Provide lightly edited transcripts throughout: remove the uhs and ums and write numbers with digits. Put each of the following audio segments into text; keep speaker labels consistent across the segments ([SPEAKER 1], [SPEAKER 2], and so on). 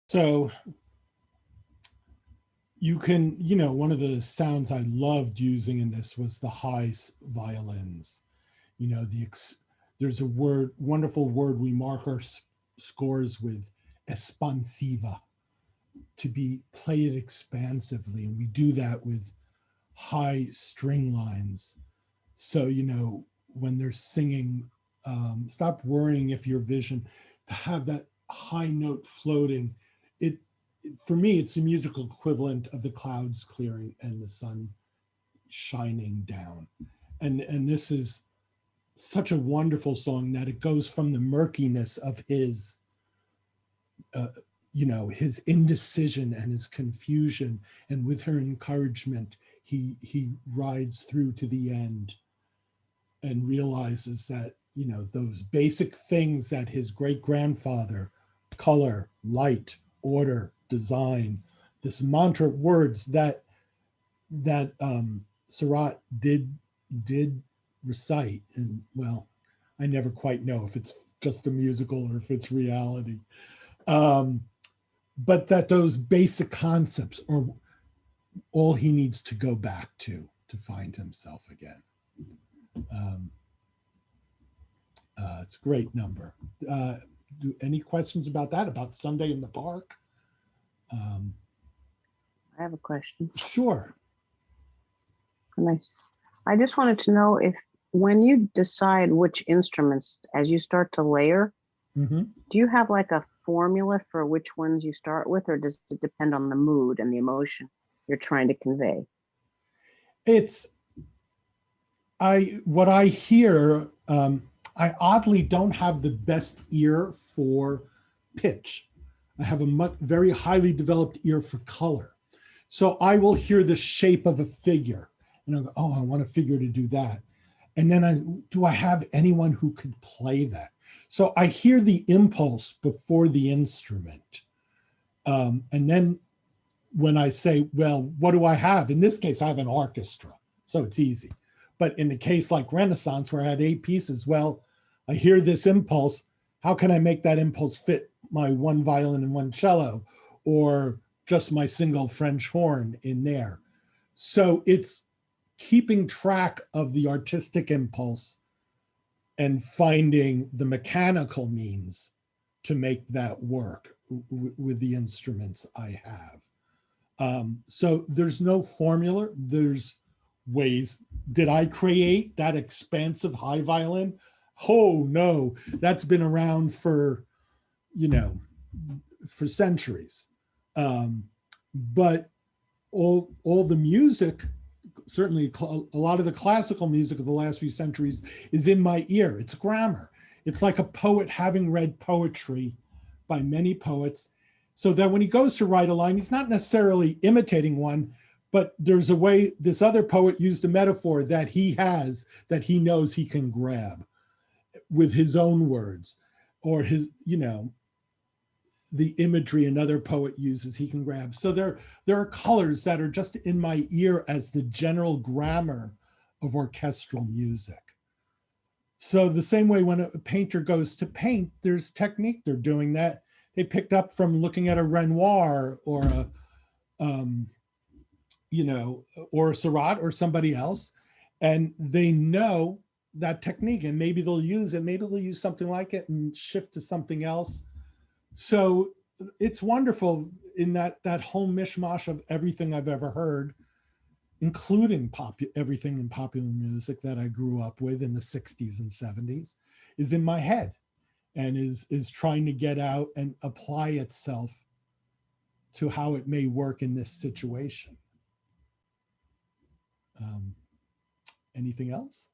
[SPEAKER 1] So you can, one of the sounds I loved using in this was the high violins. You know, there's a wonderful word we mark our scores with, espansiva, to be play it expansively. And we do that with high string lines. So, when they're singing, stop worrying if your vision, to have that high note floating. For me, it's a musical equivalent of the clouds clearing and the sun shining down. And this is such a wonderful song that it goes from the murkiness of his, his indecision and his confusion, and with her encouragement, he rides through to the end and realizes that, those basic things that his great-grandfather, color, light, order, design, this mantra of words that Seurat did recite. And well, I never quite know if it's just a musical or if it's reality. But that those basic concepts are all he needs to go back to find himself again. It's a great number. Any questions about that, about Sunday in the Park?
[SPEAKER 2] I have a question.
[SPEAKER 1] Sure.
[SPEAKER 2] Nice. I just wanted to know if when you decide which instruments, as you start to layer, do you have like a formula for which ones you start with, or does it depend on the mood and the emotion you're trying to convey?
[SPEAKER 1] What I hear, I oddly don't have the best ear for pitch. I have a very highly developed ear for color. So I will hear the shape of a figure and I'll go, oh, I want a figure to do that. And then do I have anyone who could play that? So I hear the impulse before the instrument. And then when I say, well, what do I have? In this case, I have an orchestra, so it's easy. But in a case like Renaissance, where I had 8 pieces, well, I hear this impulse. How can I make that impulse fit my one violin and one cello, or just my single French horn in there? So it's keeping track of the artistic impulse and finding the mechanical means to make that work with the instruments I have. So there's no formula. There's ways. Did I create that expansive high violin? Oh no, that's been around for, for centuries. But all the music, certainly a lot of the classical music of the last few centuries, is in my ear. It's grammar. It's like a poet having read poetry by many poets, so that when he goes to write a line, he's not necessarily imitating one, but there's a way this other poet used a metaphor that he has, that he knows he can grab with his own words, or his, the imagery another poet uses, he can grab. So there are colors that are just in my ear as the general grammar of orchestral music. So the same way when a painter goes to paint, there's technique they're doing that they picked up from looking at a Renoir or or a Seurat or somebody else, and they know that technique, and maybe they'll use it, maybe they'll use something like it and shift to something else. So it's wonderful in that whole mishmash of everything I've ever heard, including everything in popular music that I grew up with in the 60s and 70s, is in my head and is trying to get out and apply itself to how it may work in this situation. Anything else?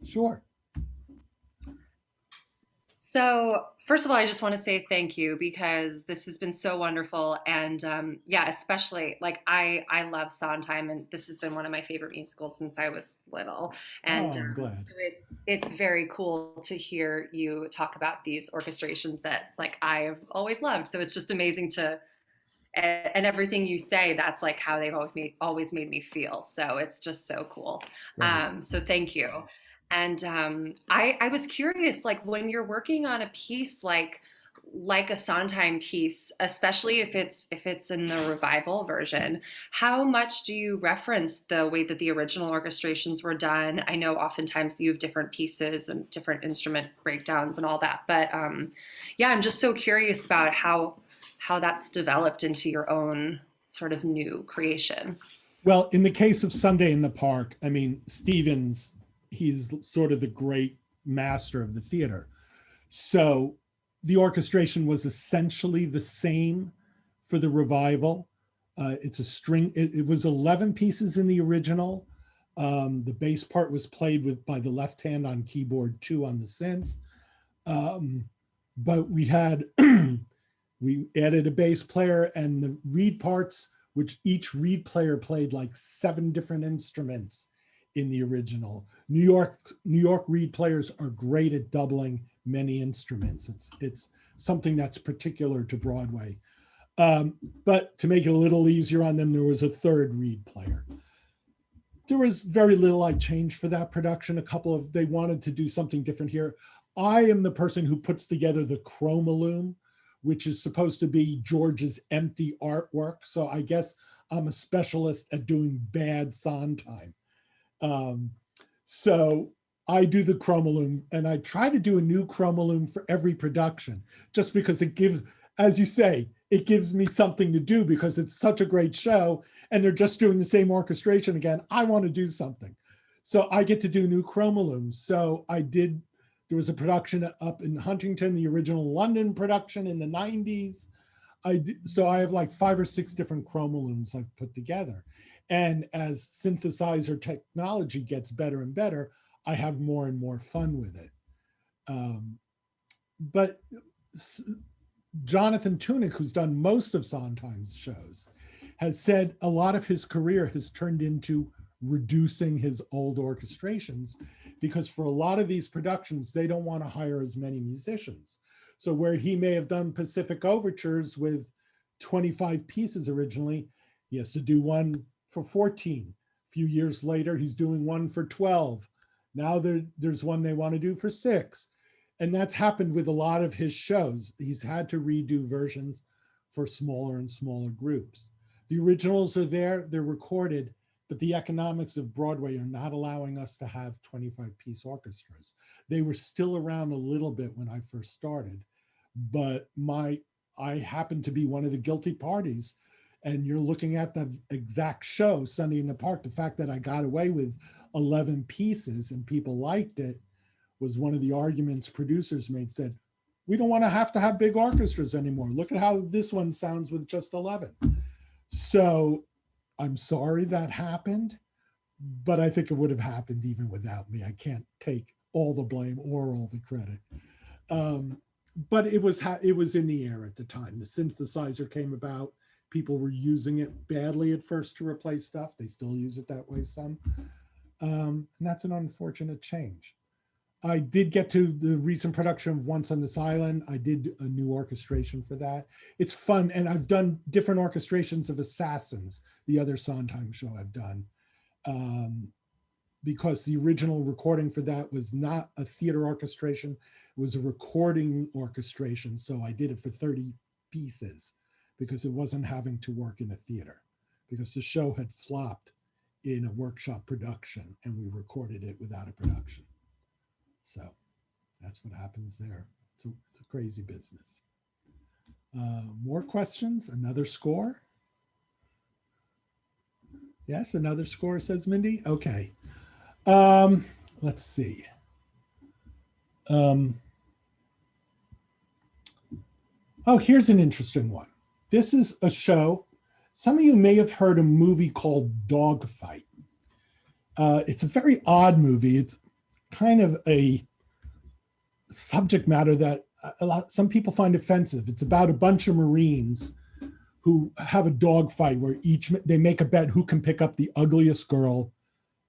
[SPEAKER 1] Sure.
[SPEAKER 3] So first of all, I just want to say thank you, because this has been so wonderful. And yeah, especially like I love Sondheim, and this has been one of my favorite musicals since I was little. And
[SPEAKER 1] I'm glad.
[SPEAKER 3] So it's very cool to hear you talk about these orchestrations that like I've always loved. So it's just amazing to, and everything you say, that's like how they've always made me feel. So it's just so cool. So thank you. And I was curious, like when you're working on a piece, like like a Sondheim piece, especially if it's in the revival version, how much do you reference the way that the original orchestrations were done? I know oftentimes you have different pieces and different instrument breakdowns and all that, but yeah, I'm just so curious about how that's developed into your own sort of new creation.
[SPEAKER 1] Well, in the case of Sunday in the Park, I mean, Stevens, he's sort of the great master of the theater. So the orchestration was essentially the same for the revival. It's a string, it was 11 pieces in the original. The bass part was played with by the left hand on keyboard 2 on the synth. But we had, we added a bass player, and the reed parts, which each reed player played like 7 different instruments in the original. New York reed players are great at doubling many instruments. It's something that's particular to Broadway. But to make it a little easier on them, there was a 3rd reed player. There was very little I changed for that production. They wanted to do something different here. I am the person who puts together the chromaloom, which is supposed to be George's empty artwork. So I guess I'm a specialist at doing bad Sondheim. So I do the chromaloom, and I try to do a new chromaloom for every production, just because it gives, as you say, it gives me something to do because it's such a great show and they're just doing the same orchestration again. I want to do something. So I get to do new chromaloom. So there was a production up in Huntington, the original London production in the 90s. So I have like 5 or 6 different chromolooms I've put together. And as synthesizer technology gets better and better, I have more and more fun with it. But Jonathan Tunick, who's done most of Sondheim's shows, has said a lot of his career has turned into reducing his old orchestrations, because for a lot of these productions, they don't want to hire as many musicians. So where he may have done Pacific overtures with 25 pieces originally, he has to do one for 14. A few years later, he's doing one for 12. Now there's one they want to do for 6. And that's happened with a lot of his shows. He's had to redo versions for smaller and smaller groups. The originals are there, they're recorded, but the economics of Broadway are not allowing us to have 25-piece orchestras. They were still around a little bit when I first started, but I happened to be one of the guilty parties. And you're looking at the exact show, Sunday in the Park, the fact that I got away with 11 pieces and people liked it was one of the arguments producers made, said, we don't want to have big orchestras anymore. Look at how this one sounds with just 11. So I'm sorry that happened, but I think it would have happened even without me. I can't take all the blame or all the credit. But it was in the air at the time. The synthesizer came about. People were using it badly at first to replace stuff. They still use it that way some. And that's an unfortunate change. I did get to the recent production of Once on This Island. I did a new orchestration for that. It's fun. And I've done different orchestrations of Assassins, the other Sondheim show I've done. Because the original recording for that was not a theater orchestration, it was a recording orchestration. So I did it for 30 pieces because it wasn't having to work in a theater, because the show had flopped in a workshop production and we recorded it without a production. So that's what happens there. It's a crazy business. More questions? Another score? Yes, another score, says Mindy. Okay. Let's see. Oh, here's an interesting one. This is a show. Some of you may have heard a movie called Dogfight. It's a very odd movie. It's kind of a subject matter that some people find offensive. It's about a bunch of Marines who have a dogfight where they make a bet who can pick up the ugliest girl.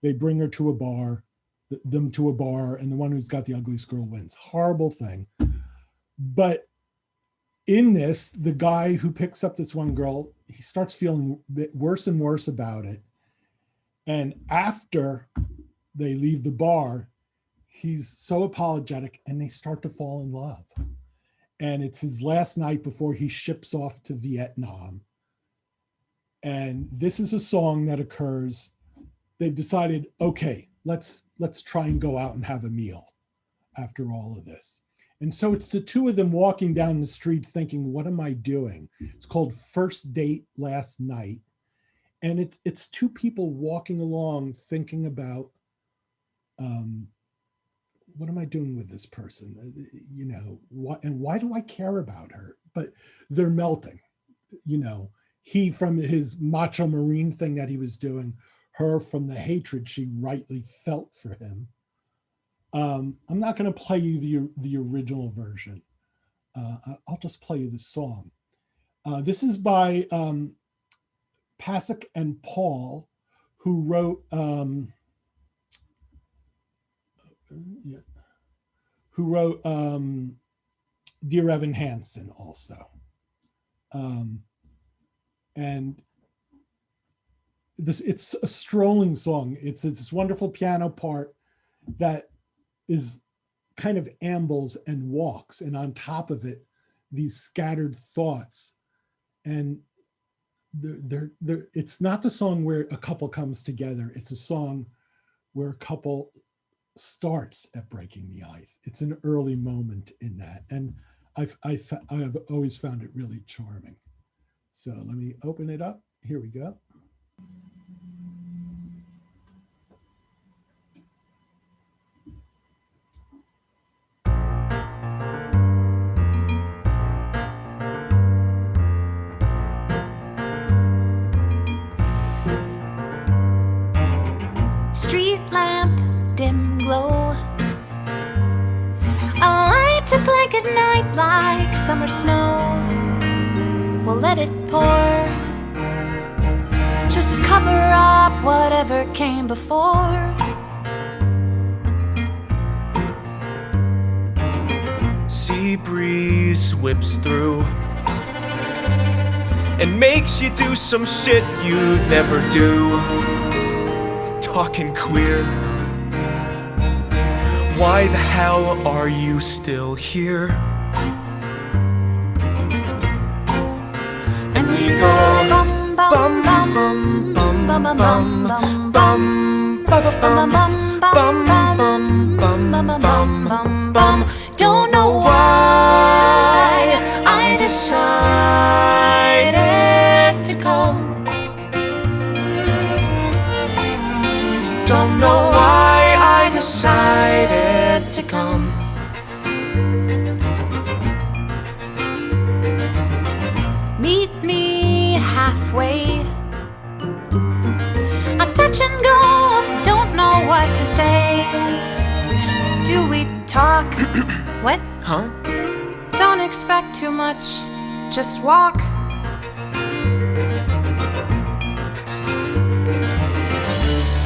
[SPEAKER 1] They bring her to a bar, and the one who's got the ugliest girl wins. Horrible thing. But in this, the guy who picks up this one girl, he starts feeling worse and worse about it. And after they leave the bar, he's so apologetic and they start to fall in love. and it's his last night before he ships off to Vietnam. And this is a song that occurs. They've decided, okay, let's try and go out and have a meal after all of this. And so it's the two of them walking down the street thinking, what am I doing? It's called First Date Last Night. And it's two people walking along thinking about, what am I doing with this person? You know, why do I care about her? But they're melting, you know, he from his macho marine thing that he was doing, her from the hatred she rightly felt for him. I'm not going to play you the original version. I'll just play you the song. This is by Pasek and Paul, who wrote Dear Evan Hansen also. And it's a strolling song. It's this wonderful piano part that is kind of ambles and walks, and on top of it, these scattered thoughts. And it's not the song where a couple comes together. It's a song where a couple starts at breaking the ice. It's an early moment in that. And I've always found it really charming. So let me open it up. Here we go.
[SPEAKER 4] Street lamp, dim glow, a light to blanket night like summer snow. We'll let it pour, just cover up whatever came before.
[SPEAKER 5] Sea breeze whips through and makes you do some shit you'd never do. Talking queer. Why the hell are you still here? And we go bum bum bum bum bum bum bum bum bum bum bum bum bum. Don't know why I decided to come. Don't know why I decided to come.
[SPEAKER 4] Meet me halfway. A touch and go of don't know what to say. Do we talk? What?
[SPEAKER 5] Huh?
[SPEAKER 4] Don't expect too much, just walk.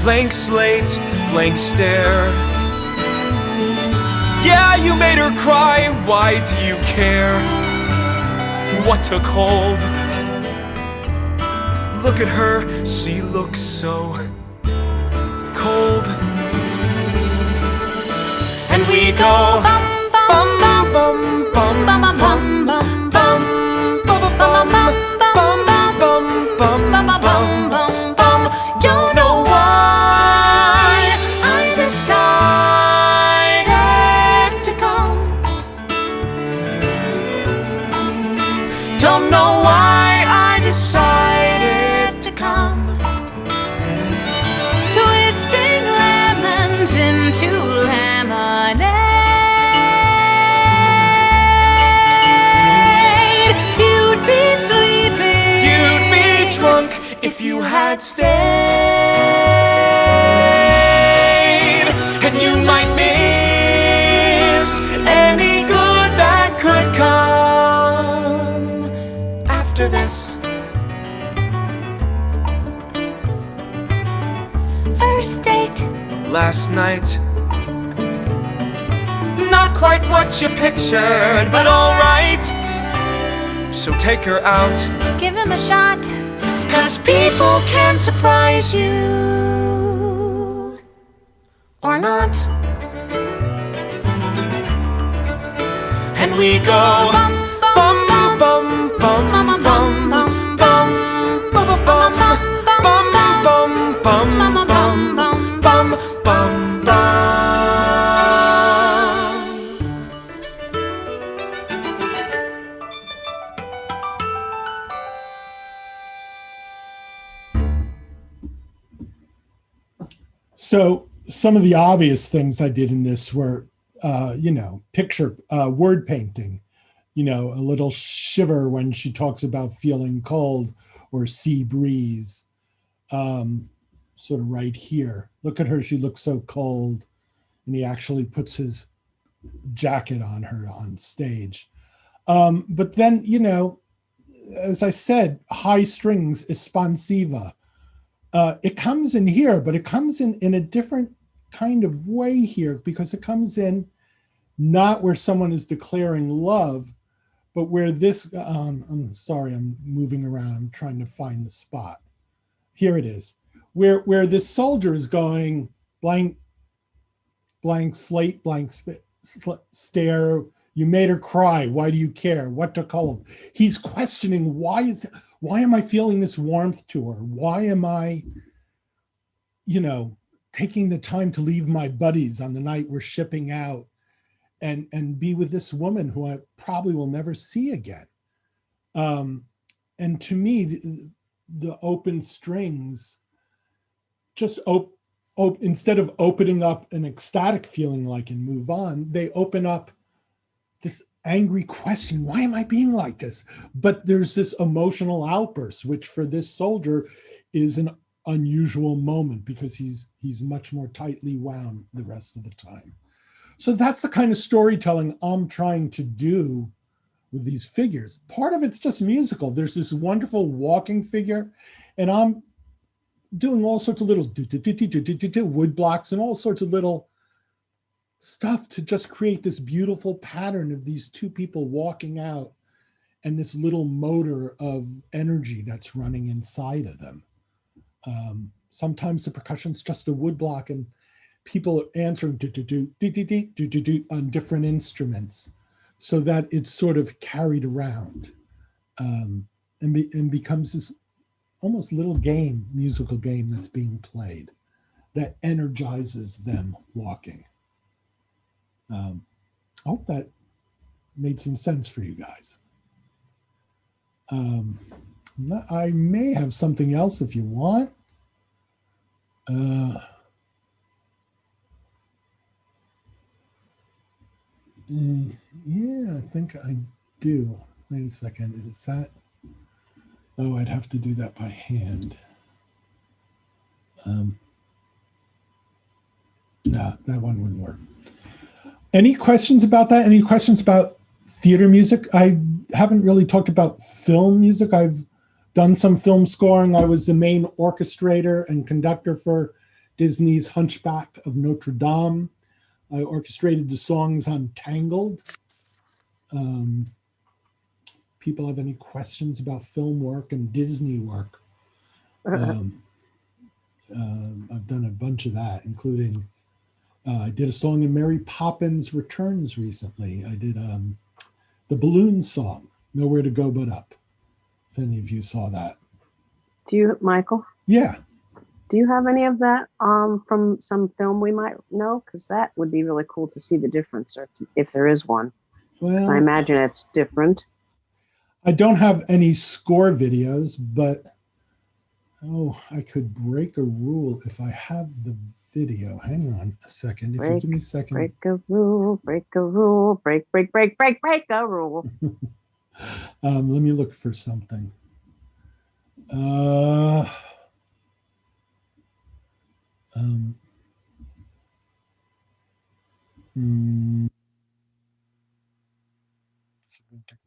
[SPEAKER 5] Blank slate, blank stare. Yeah, you made her cry, why do you care? What took hold? Look at her, she looks so cold. And we go bum bum bum bum bum bum bum bum bum bum bum bum bum bum bum bum bum. Don't know why I decided to come. Don't know why I decided to come.
[SPEAKER 4] Twisting lemons into lemonade. You'd be sleeping.
[SPEAKER 5] You'd be drunk if you had stayed. And you might miss any good that could come after this.
[SPEAKER 4] First date.
[SPEAKER 5] Last night, not quite what you pictured, but alright. So take her out,
[SPEAKER 4] Give him a shot.
[SPEAKER 5] 'cause people can surprise you or not. and we go bum bum bum bum bum bum bum bum bum bum bum bum bum bum bum bum bum.
[SPEAKER 1] So some of the obvious things I did in this were, picture, word painting, a little shiver when she talks about feeling cold, or sea breeze, sort of right here. Look at her, she looks so cold. And he actually puts his jacket on her on stage. But then, as I said, high strings, espansiva. It comes in here, but it comes in a different kind of way here, because it comes in not where someone is declaring love, but where this, I'm sorry, I'm moving around. I'm trying to find the spot. Here it is, where this soldier is going blank, blank slate, blank stare. You made her cry. Why do you care? What took hold? He's questioning, why am I feeling this warmth to her? Why am I, taking the time to leave my buddies on the night we're shipping out and be with this woman who I probably will never see again. And to me, the open strings just instead of opening up an ecstatic feeling like and move on, they open up this angry question, why am I being like this? But there's this emotional outburst, which for this soldier is an unusual moment, because he's much more tightly wound the rest of the time. So that's the kind of storytelling I'm trying to do with these figures. Part of it's just musical. There's this wonderful walking figure, and I'm doing all sorts of little wood blocks and all sorts of little stuff to just create this beautiful pattern of these two people walking out, and this little motor of energy that's running inside of them. Sometimes the percussion's just a wood block, and people are answering on different instruments, so that it's sort of carried around, and becomes this almost little game, musical game that's being played that energizes them walking. I hope that made some sense for you guys. I may have something else if you want. Yeah, I think I do. Wait a second. Is that? Oh, I'd have to do that by hand. No, that one wouldn't work. Any questions about that? Any questions about theater music? I haven't really talked about film music. I've done some film scoring. I was the main orchestrator and conductor for Disney's Hunchback of Notre Dame. I orchestrated the songs on Tangled. People have any questions about film work and Disney work? I've done a bunch of that, including I did a song in Mary Poppins Returns recently. I did the balloon song, Nowhere to Go But Up. If any of you saw that.
[SPEAKER 2] Do you, Michael?
[SPEAKER 1] Yeah.
[SPEAKER 2] Do you have any of that from some film we might know? Because that would be really cool to see the difference, or if there is one.
[SPEAKER 1] Well,
[SPEAKER 2] I imagine it's different.
[SPEAKER 1] I don't have any score videos, but I could break a rule if I have the video. Hang on a second. If you give me a second.
[SPEAKER 2] Break a rule, break a rule, break a rule.
[SPEAKER 1] Let me look for something. Take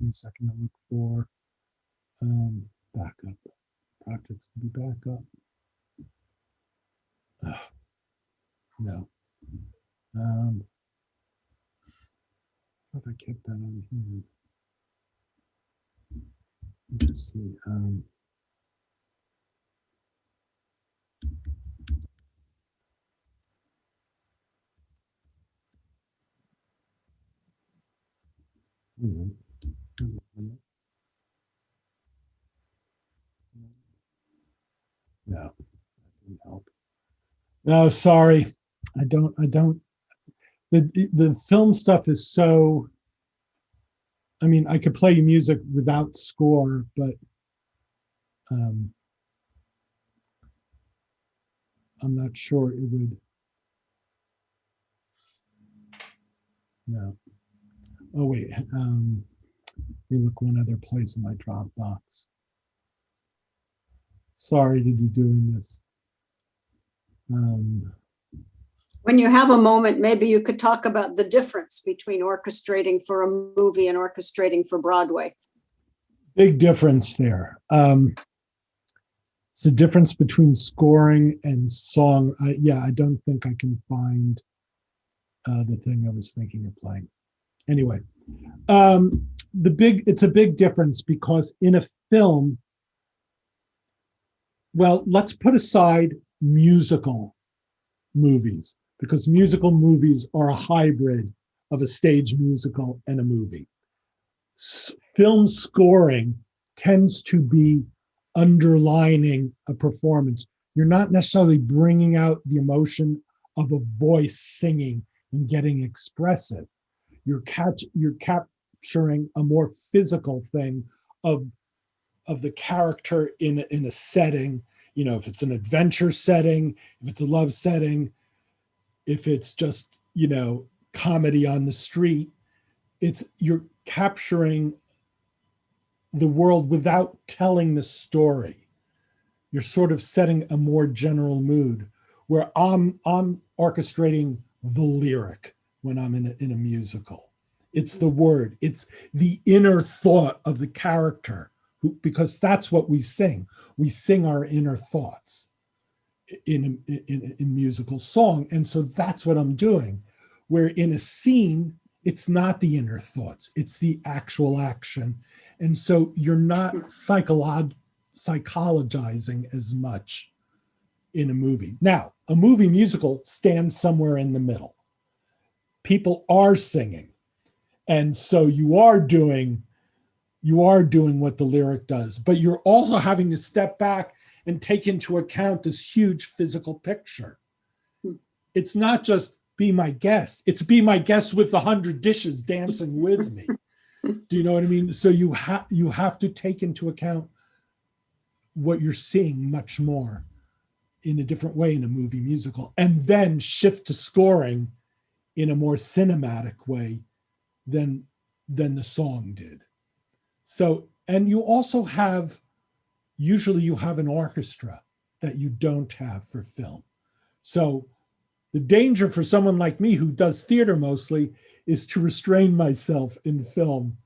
[SPEAKER 1] me a second to look for backup projects to be backup. No. I thought I kept that on here. Let's see. Mhm. No, that didn't help. No, sorry. I don't. The film stuff is so, I mean, I could play you music without score, but um, I'm not sure it would. No. Oh wait. Let me look one other place in my Dropbox. Sorry to be doing this. Um,
[SPEAKER 6] When you have a moment, maybe you could talk about the difference between orchestrating for a movie and orchestrating for Broadway.
[SPEAKER 1] Big difference there. It's the difference between scoring and song. Yeah, I don't think I can find the thing I was thinking of playing. Anyway, it's a big difference because in a film, well, let's put aside musical movies because musical movies are a hybrid of a stage musical and a movie. Film scoring tends to be underlining a performance. You're not necessarily bringing out the emotion of a voice singing and getting expressive. You're capturing a more physical thing of the character in a setting. You know, if it's an adventure setting, if it's a love setting, if it's just, you know, comedy on the street, you're capturing the world without telling the story. You're sort of setting a more general mood where I'm orchestrating the lyric when I'm in a musical. It's the word, it's the inner thought of the character because that's what we sing. We sing our inner thoughts in musical song. And so that's what I'm doing. Where in a scene, it's not the inner thoughts, it's the actual action. And so you're not psychologizing as much in a movie. Now, a movie musical stands somewhere in the middle. People are singing. And so you are doing what the lyric does, but you're also having to step back and take into account this huge physical picture. It's not just be my guest, it's be my guest with 100 dishes dancing with me. Do you know what I mean? So you have to take into account what you're seeing much more in a different way in a movie musical, and then shift to scoring in a more cinematic way than the song did. So, and you also have, usually you have an orchestra that you don't have for film. So the danger for someone like me who does theater mostly is to restrain myself in film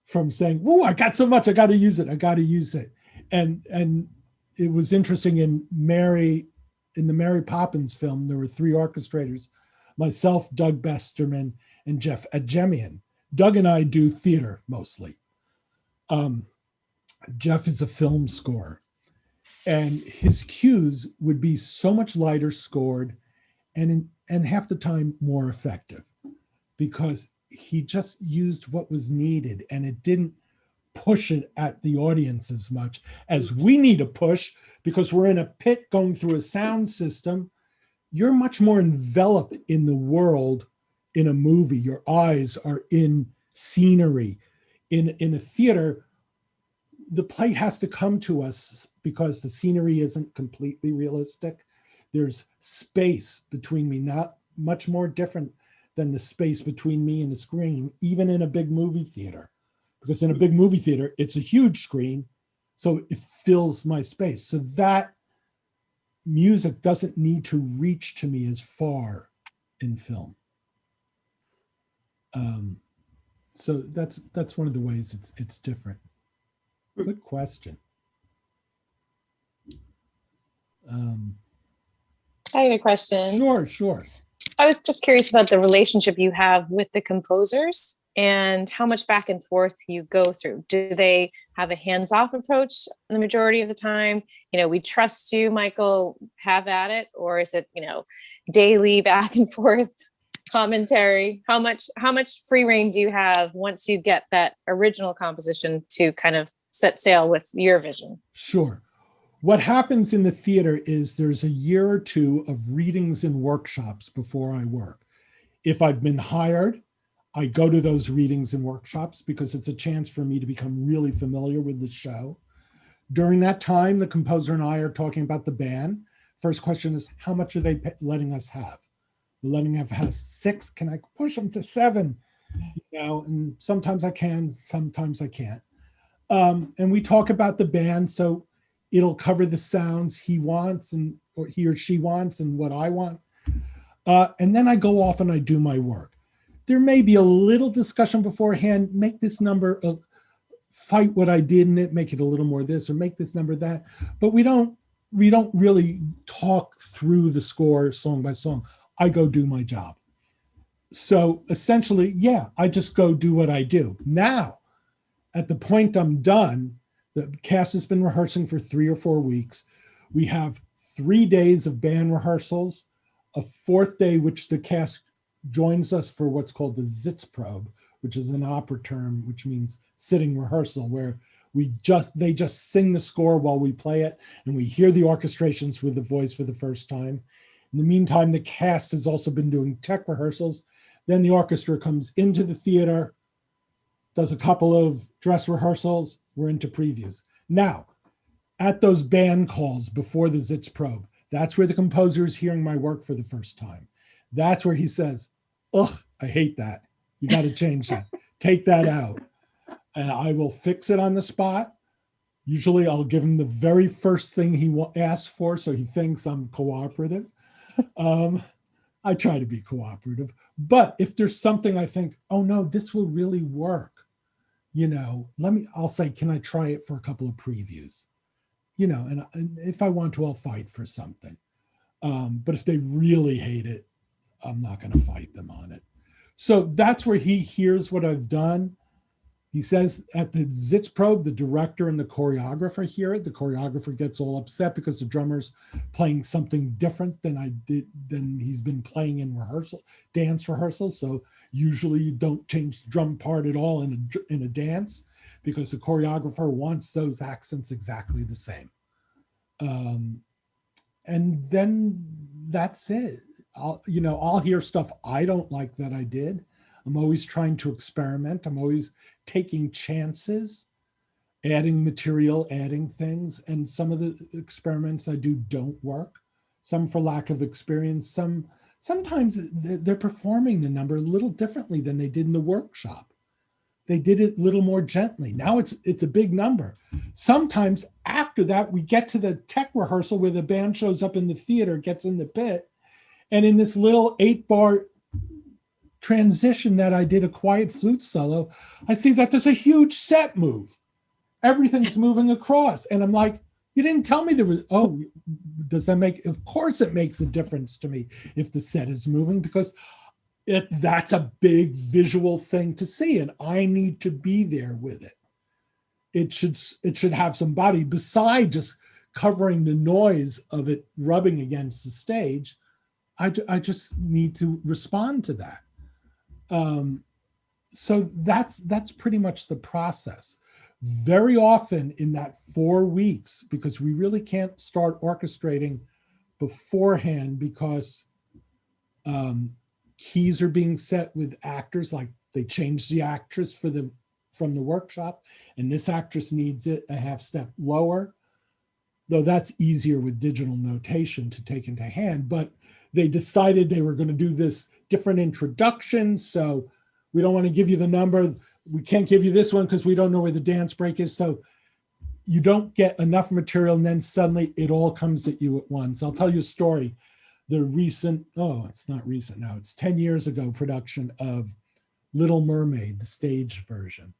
[SPEAKER 1] from saying, "Ooh, I got so much, I got to use it. I got to use it." And it was interesting in the Mary Poppins film, there were 3 orchestrators, myself, Doug Besterman, and Jeff Adjemian. Doug and I do theater mostly. Jeff is a film scorer, and his cues would be so much lighter scored and half the time more effective because he just used what was needed and it didn't push it at the audience as much as we need to push because we're in a pit going through a sound system. You're much more enveloped in the world in a movie. Your eyes are in scenery. In a theater, the play has to come to us because the scenery isn't completely realistic. There's space between me, not much more different than the space between me and the screen, even in a big movie theater. Because in a big movie theater, it's a huge screen, so it fills my space. So that music doesn't need to reach to me as far in film. So that's one of the ways it's different. Good question.
[SPEAKER 7] I had a question.
[SPEAKER 1] Sure.
[SPEAKER 7] I was just curious about the relationship you have with the composers and how much back and forth you go through. Do they have a hands-off approach the majority of the time? You know, we trust you, Michael, have at it, or is it, you know, daily back and forth? commentary. How much free reign do you have once you get that original composition to kind of set sail with your vision?
[SPEAKER 1] Sure. What happens in the theater is there's a year or two of readings and workshops before I work. If I've been hired, I go to those readings and workshops because it's a chance for me to become really familiar with the show. During that time, the composer and I are talking about the band. First question is, how much are they letting us have? They're letting us have 6. Can I push them to 7? And sometimes I can, sometimes I can't. And we talk about the band, so it'll cover the sounds he wants or he or she wants and what I want. And then I go off and I do my work. There may be a little discussion beforehand, make this number, fight what I did in it, make it a little more this, or make this number that. But we don't really talk through the score song by song. I go do my job. So essentially, yeah, I just go do what I do. Now, at the point I'm done, the cast has been rehearsing for 3 or 4 weeks. We have 3 days of band rehearsals, a 4th day, which the cast joins us for what's called the Sitzprobe, which is an opera term, which means sitting rehearsal, where they just sing the score while we play it, and we hear the orchestrations with the voice for the first time. In the meantime, the cast has also been doing tech rehearsals. Then the orchestra comes into the theater, does a couple of dress rehearsals, we're into previews. Now, at those band calls before the Sitzprobe, that's where the composer is hearing my work for the first time. That's where he says, ugh, I hate that. You got to change that. Take that out. And I will fix it on the spot. Usually I'll give him the very first thing he asks for, so he thinks I'm cooperative. I try to be cooperative. But if there's something I think, oh no, this will really work, I'll say, can I try it for a couple of previews? And if I want to, I'll fight for something. But if they really hate it, I'm not going to fight them on it. So that's where he hears what I've done. He says at the Sitzprobe, the director and the choreographer hear it. The choreographer gets all upset because the drummer's playing something different than he's been playing in dance rehearsals. So usually you don't change the drum part at all in a dance, because the choreographer wants those accents exactly the same. And then that's it. I'll hear stuff I don't like that I did. I'm always trying to experiment. I'm always taking chances, adding material, adding things. And some of the experiments I do don't work. Some for lack of experience. Sometimes they're performing the number a little differently than they did in the workshop. They did it a little more gently. Now it's a big number. Sometimes after that, we get to the tech rehearsal where the band shows up in the theater, gets in the pit, and in this little 8-bar transition that I did a quiet flute solo, I see that there's a huge set move. Everything's moving across. And I'm like, you didn't tell me there was, does that make, of course it makes a difference to me if the set is moving, because that's a big visual thing to see, and I need to be there with it. It should have some body beside just covering the noise of it rubbing against the stage. I just need to respond to that. So that's pretty much the process. Very often in that 4 weeks, because we really can't start orchestrating beforehand, because keys are being set with actors, like they change the actress from the workshop, and this actress needs it a half step lower, though that's easier with digital notation to take into hand. But they decided they were going to do this different introduction, so we don't want to give you the number. We can't give you this one because we don't know where the dance break is. So you don't get enough material, and then suddenly it all comes at you at once. I'll tell you a story. The recent, it's not recent now, it's 10 years ago production of Little Mermaid, the stage version.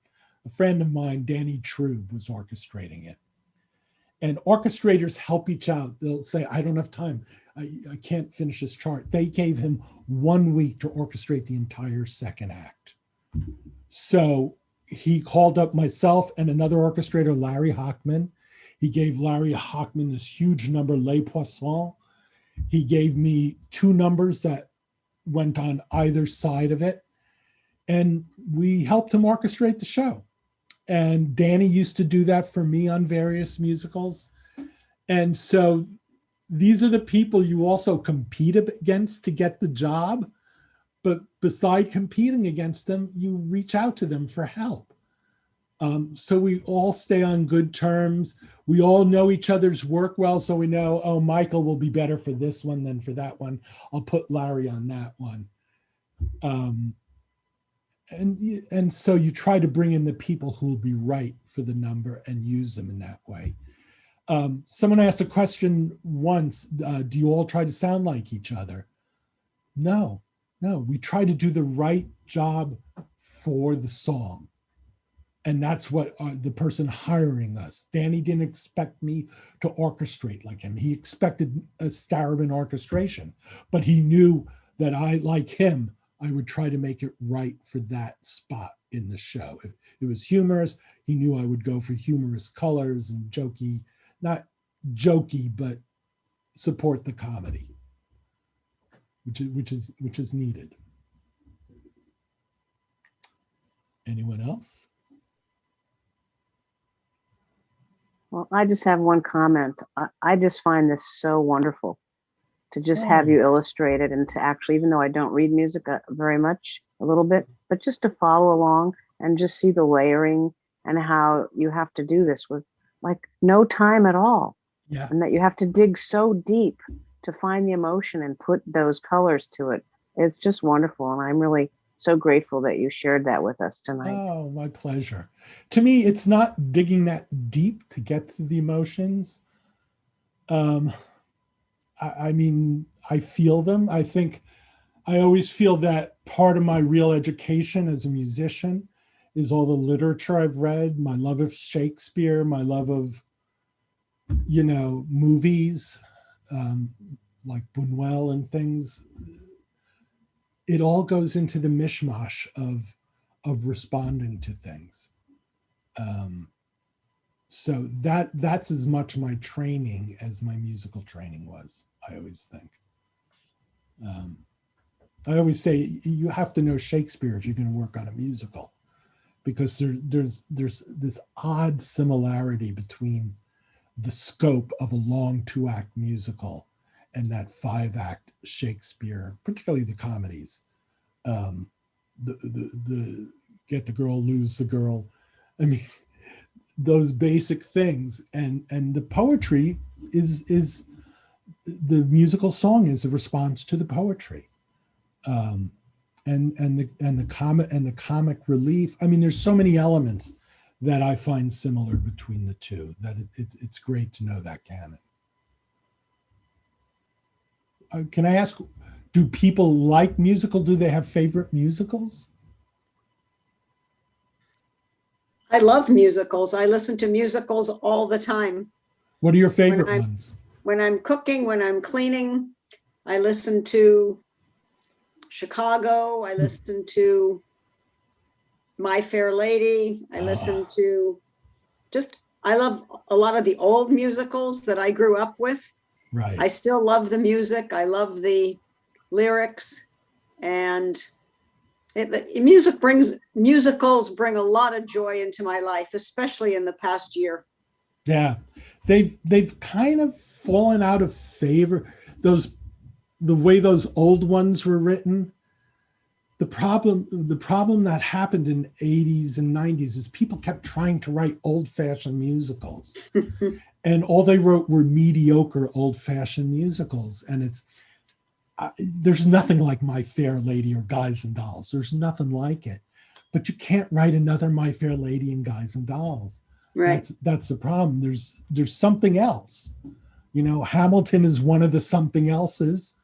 [SPEAKER 1] A friend of mine, Danny Trube, was orchestrating it. And orchestrators help each out. They'll say, I don't have time. I can't finish this chart. They gave him 1 week to orchestrate the entire second act. So he called up myself and another orchestrator, Larry Hockman. He gave Larry Hockman this huge number, Les Poissons. He gave me 2 numbers that went on either side of it. And we helped him orchestrate the show. And Danny used to do that for me on various musicals. And so these are the people you also compete against to get the job. But beside competing against them, you reach out to them for help. So we all stay on good terms. We all know each other's work well. So we know, oh, Michael will be better for this one than for that one. I'll put Larry on that one. And so you try to bring in the people who will be right for the number and use them in that way. Someone asked a question once, do you all try to sound like each other? No, we try to do the right job for the song. And that's what the person hiring us. Danny didn't expect me to orchestrate like him. He expected a Starobin orchestration, but he knew that I, like him, I would try to make it right for that spot in the show. If it was humorous, he knew I would go for humorous colors and jokey, not jokey, but support the comedy, which is needed. Anyone else?
[SPEAKER 2] Well, I just have one comment. I just find this so wonderful to just have you illustrate it and to actually, even though I don't read music very much, a little bit, but just to follow along and just see the layering and how you have to do this with like no time at all.
[SPEAKER 1] Yeah.
[SPEAKER 2] And that you have to dig so deep to find the emotion and put those colors to it. It's just wonderful. And I'm really so grateful that you shared that with us tonight.
[SPEAKER 1] Oh, my pleasure. To me, it's not digging that deep to get to the emotions. I mean, I feel them. I think I always feel that part of my real education as a musician is all the literature I've read, my love of Shakespeare, my love of, movies like Buñuel and things. It all goes into the mishmash of responding to things. So that's as much my training as my musical training was, I always think. I always say you have to know Shakespeare if you're going to work on a musical, because there's this odd similarity between the scope of a long 2-act musical and that 5-act Shakespeare, particularly the comedies. The get the girl, lose the girl. I mean, those basic things, and the poetry is the musical song is a response to the poetry, and the comic relief. I mean, there's so many elements that I find similar between the two that it's great to know that canon. Can I ask, do people like musical? Do they have favorite musicals?
[SPEAKER 6] I love musicals. I listen to musicals all the time.
[SPEAKER 1] What are your favorite ones?
[SPEAKER 6] When I'm cooking, when I'm cleaning, I listen to Chicago. I listen to My Fair Lady. I listen to I love a lot of the old musicals that I grew up with.
[SPEAKER 1] Right.
[SPEAKER 6] I still love the music. I love the lyrics, and musicals bring a lot of joy into my life, especially in the past year.
[SPEAKER 1] Yeah, they've kind of fallen out of favor. The way those old ones were written. The problem that happened in the 80s and 90s is people kept trying to write old-fashioned musicals. And all they wrote were mediocre old-fashioned musicals. And there's nothing like My Fair Lady or Guys and Dolls. There's nothing like it. But you can't write another My Fair Lady and Guys and Dolls.
[SPEAKER 6] Right.
[SPEAKER 1] That's the problem. There's something else. Hamilton is one of the something else's,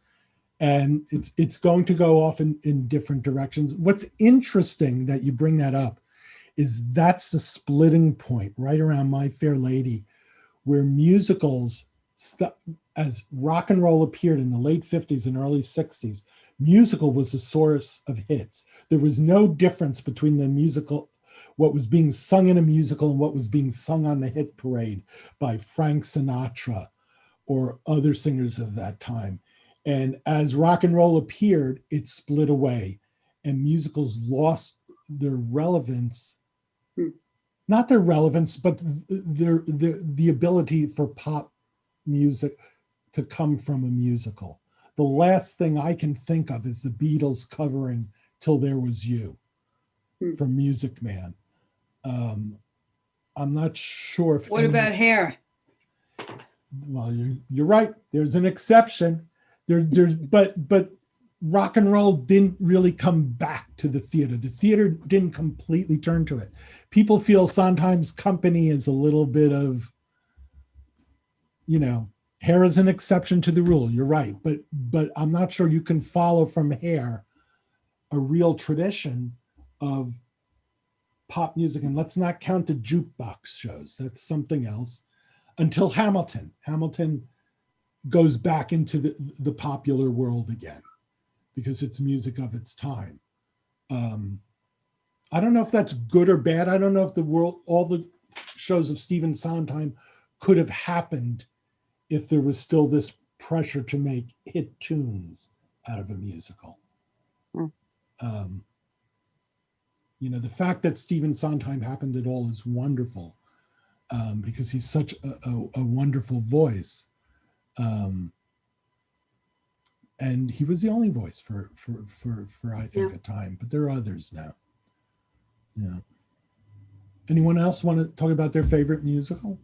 [SPEAKER 1] and it's going to go off in different directions. What's interesting that you bring that up is that's the splitting point right around My Fair Lady, where musicals, as rock and roll appeared in the late 50s and early 60s, musical was the source of hits. There was no difference between the musical, what was being sung in a musical and what was being sung on the hit parade by Frank Sinatra or other singers of that time. And as rock and roll appeared, it split away, and musicals lost their relevance. Not their relevance, but the ability for pop music to come from a musical. The last thing I can think of is the Beatles covering Till There Was You from Music Man. I'm not sure if
[SPEAKER 8] What about Hair?
[SPEAKER 1] Well, you're right. There's an exception. But rock and roll didn't really come back to the theater. The theater didn't completely turn to it. People feel sometimes Company is a little bit of, Hair is an exception to the rule. You're right. But I'm not sure you can follow from Hair a real tradition of pop music. And let's not count the jukebox shows. That's something else. Until Hamilton. Hamilton goes back into the popular world again because it's music of its time. I don't know if that's good or bad. I don't know if all the shows of Stephen Sondheim could have happened if there was still this pressure to make hit tunes out of a musical. The fact that Stephen Sondheim happened at all is wonderful because he's such a wonderful voice. And he was the only voice for I think a time, but there are others now. Yeah. Anyone else want to talk about their favorite musical?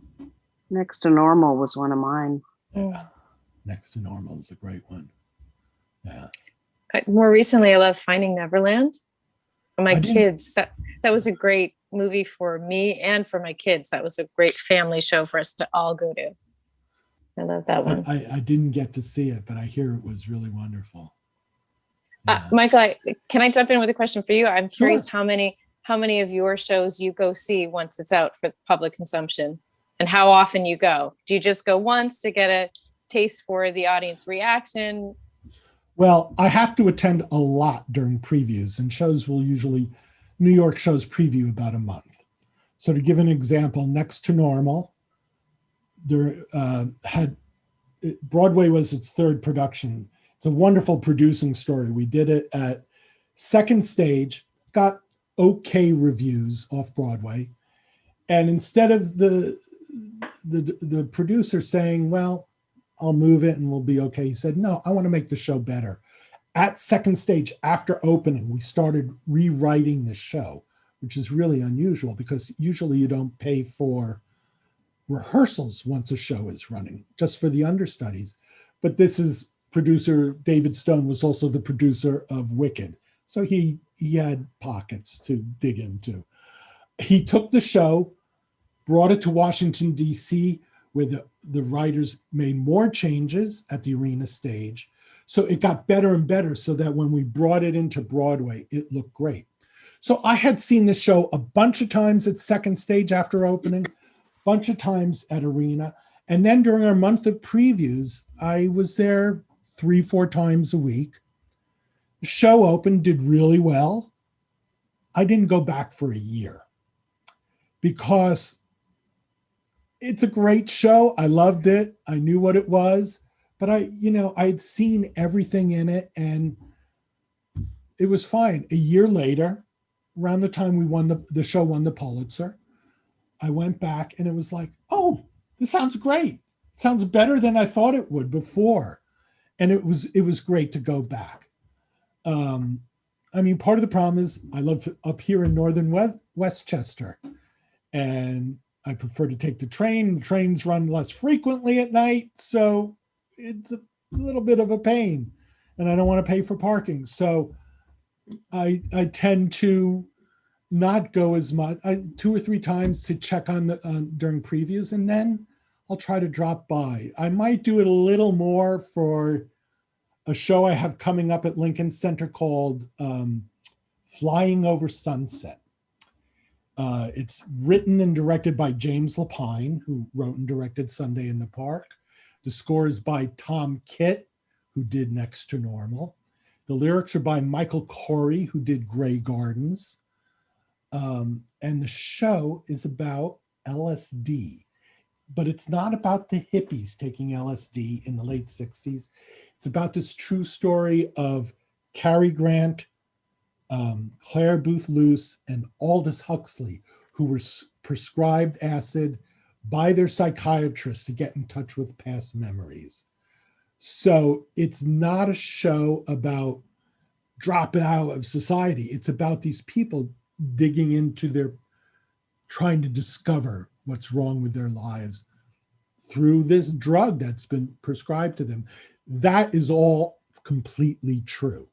[SPEAKER 2] Next to Normal was one of mine.
[SPEAKER 1] Yeah. Next to Normal is a great one. Yeah.
[SPEAKER 7] More recently, I love Finding Neverland. For my kids, that was a great movie for me and for my kids. That was a great family show for us to all go to. I love that one.
[SPEAKER 1] I didn't get to see it, but I hear it was really wonderful. Yeah.
[SPEAKER 7] Michael, can I jump in with a question for you? I'm curious
[SPEAKER 1] Sure.
[SPEAKER 7] how many of your shows you go see once it's out for public consumption, and how often you go. Do you just go once to get a taste for the audience reaction?
[SPEAKER 1] Well, I have to attend a lot during previews, and New York shows preview about a month. So to give an example, Next to Normal, Broadway was its third production. It's a wonderful producing story. We did it at Second Stage, got okay reviews off Broadway. And instead of the producer saying, well, I'll move it and we'll be okay, he said, no, I want to make the show better. At Second Stage, after opening, we started rewriting the show, which is really unusual because usually you don't pay for rehearsals once a show is running, just for the understudies. But producer David Stone was also the producer of Wicked. So he had pockets to dig into. He took the show, brought it to Washington, D.C., where the writers made more changes at the arena stage. So it got better and better so that when we brought it into Broadway, it looked great. So I had seen the show a bunch of times at Second Stage after opening, bunch of times at arena. And then during our month of previews, I was there 3-4 times a week. The show opened, did really well. I didn't go back for a year because it's a great show. I loved it. I knew what it was, but I'd seen everything in it and it was fine. A year later, around the time the show won the Pulitzer, I went back and it was like, oh, this sounds great. It sounds better than I thought it would before. And it was great to go back. Part of the problem is I live up here in northern Westchester, and I prefer to take the train. Trains run less frequently at night, so it's a little bit of a pain, and I don't want to pay for parking. So I tend to not go as much. 2 or 3 times to check on during previews, and then I'll try to drop by. I might do it a little more for a show I have coming up at Lincoln Center called Flying Over Sunset. It's written and directed by James Lapine, who wrote and directed Sunday in the Park. The score is by Tom Kitt, who did Next to Normal. The lyrics are by Michael Corey, who did Grey Gardens. And the show is about LSD. but it's not about the hippies taking LSD in the late 60s. It's about this true story of Cary Grant, Claire Booth Luce, and Aldous Huxley, who were prescribed acid by their psychiatrist to get in touch with past memories. So it's not a show about dropping out of society. It's about these people digging into their, trying to discover what's wrong with their lives through this drug that's been prescribed to them. That is all completely true.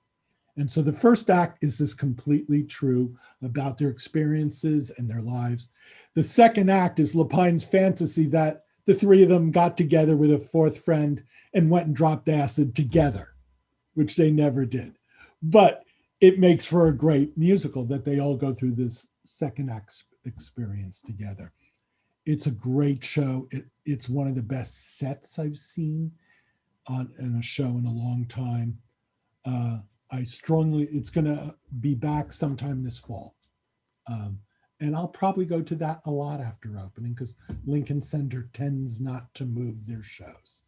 [SPEAKER 1] And so the first act is this completely true about their experiences and their lives. The second act is Lapine's fantasy that the three of them got together with a fourth friend and went and dropped acid together, which they never did. But it makes for a great musical that they all go through this second act experience together. It's a great show. It's one of the best sets I've seen in a show in a long time. It's going to be back sometime this fall. And I'll probably go to that a lot after opening because Lincoln Center tends not to move their shows,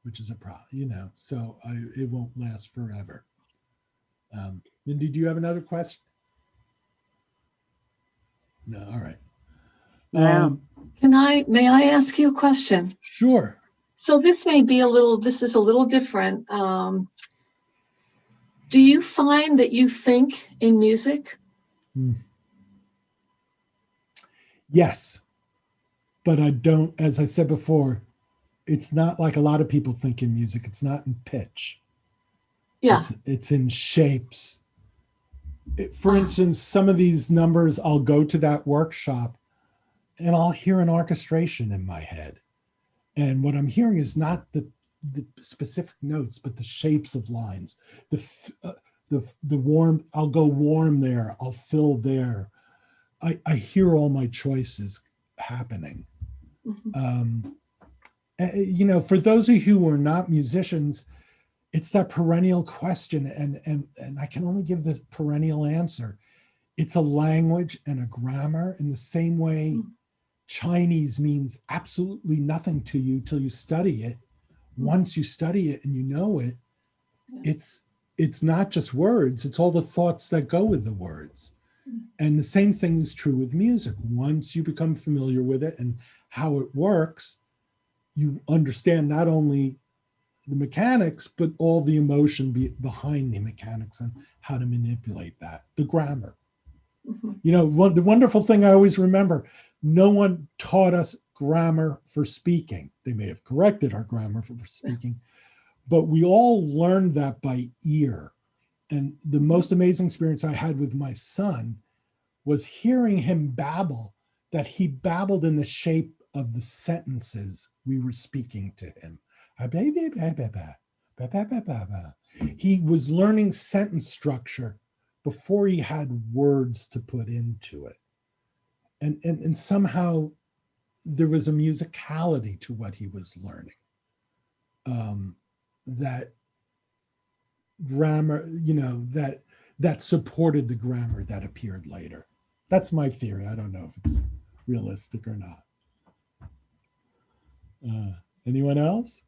[SPEAKER 1] which is a problem, so it won't last forever. Mindy, do you have another question? No, all right.
[SPEAKER 8] May I ask you a question?
[SPEAKER 1] Sure.
[SPEAKER 8] So this is a little different. Do you find that you think in music?
[SPEAKER 1] Yes, but I don't, as I said before, it's not like a lot of people think in music. It's not in pitch.
[SPEAKER 8] Yeah.
[SPEAKER 1] It's in shapes. For instance, some of these numbers, I'll go to that workshop and I'll hear an orchestration in my head. And what I'm hearing is not the specific notes, but the shapes of lines, the warm, I'll go warm there, I'll fill there. I hear all my choices happening.
[SPEAKER 8] Mm-hmm.
[SPEAKER 1] For those of you who are not musicians, it's that perennial question, and I can only give this perennial answer. It's a language and a grammar in the same way Chinese means absolutely nothing to you till you study it. Once you study it and you know it, it's not just words, it's all the thoughts that go with the words. And the same thing is true with music. Once you become familiar with it and how it works, you understand not only the mechanics, but all the emotion behind the mechanics and how to manipulate that, the grammar. The wonderful thing I always remember, no one taught us grammar for speaking. They may have corrected our grammar for speaking, but we all learned that by ear. And the most amazing experience I had with my son was hearing him babble, that he babbled in the shape of the sentences we were speaking to him. He was learning sentence structure before he had words to put into it. And somehow there was a musicality to what he was learning. That grammar, that supported the grammar that appeared later. That's my theory. I don't know if it's realistic or not. Anyone else?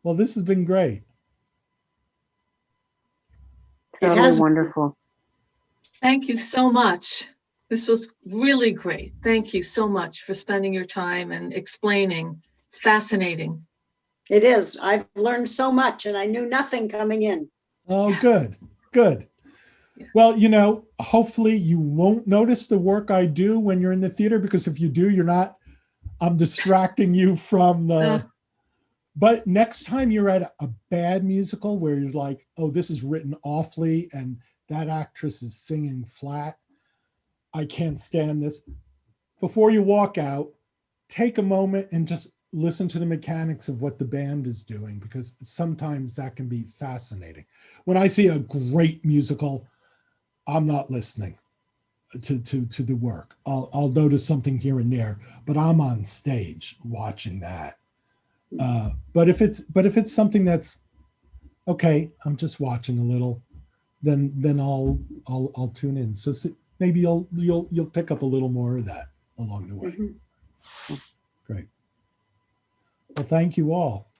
[SPEAKER 1] Well, this has been great.
[SPEAKER 2] Totally wonderful.
[SPEAKER 8] Thank you so much. This was really great. Thank you so much for spending your time and explaining. It's fascinating.
[SPEAKER 6] It is. I've learned so much and I knew nothing coming in.
[SPEAKER 1] Oh, good. Yeah. Well, hopefully you won't notice the work I do when you're in the theater, because if you do, I'm distracting you from but next time you're at a bad musical where you're like, oh, this is written awfully and that actress is singing flat, I can't stand this. Before you walk out, take a moment and just listen to the mechanics of what the band is doing, because sometimes that can be fascinating. When I see a great musical, I'm not listening to the work. I'll notice something here and there, but I'm on stage watching that. But if it's something that's okay, I'm just watching a little, then I'll tune in. So maybe you'll pick up a little more of that. along the way.
[SPEAKER 6] Mhm.
[SPEAKER 1] Great. Well, thank you all.